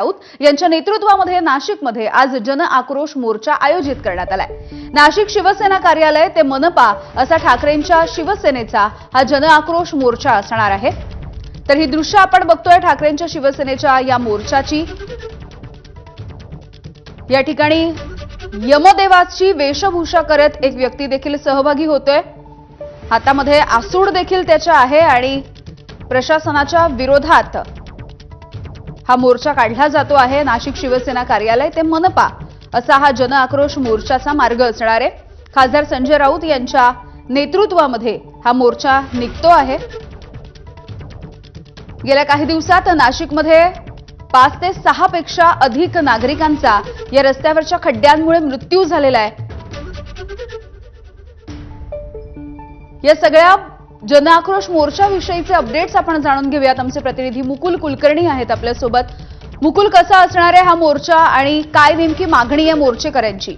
राऊत यांच्या नेतृत्वामध्ये नाशिकमध्ये आज जन आक्रोश मोर्चा आयोजित करण्यात आलाय। नाशिक शिवसेना कार्यालय ते मनपा असा ठाकरेंच्या शिवसेनेचा हा जन आक्रोश मोर्चा असणार आहे। तर ही दृश्य आपण बघतोय ठाकरेंच्या शिवसेनेच्या या मोर्चाची। या ठिकाणी यमदेवाची वेशभूषा करत एक व्यक्ती देखील सहभागी होतोय। हातामध्ये आसूड देखील त्याच्या आहे आणि प्रशासनाच्या विरोधात हा मोर्चा काढला जातो आहे। नाशिक शिवसेना कार्यालय ते मनपा असा हा जन आक्रोश मोर्चाचा मार्ग असणार आहे। खासदार संजय राऊत यांच्या नेतृत्वामध्ये हा मोर्चा निघतो आहे। गेल्या काही दिवसात नाशिकमध्ये 5 ते 6 पेक्षा अधिक नागरिकांचा या रस्त्यावरच्या खड्ड्यांमुळे मृत्यू झालेला आहे। या सगळ्या जन आक्रोश मोर्चाविषयीचे अपडेट्स आपण जाणून घेऊयात। आमचे प्रतिनिधी मुकुल कुलकर्णी आहेत आपल्या सोबत। मुकुल, कसा असणार आहे हा मोर्चा आणि काय नेमकी मागणी आहे मोर्चेकऱ्यांची?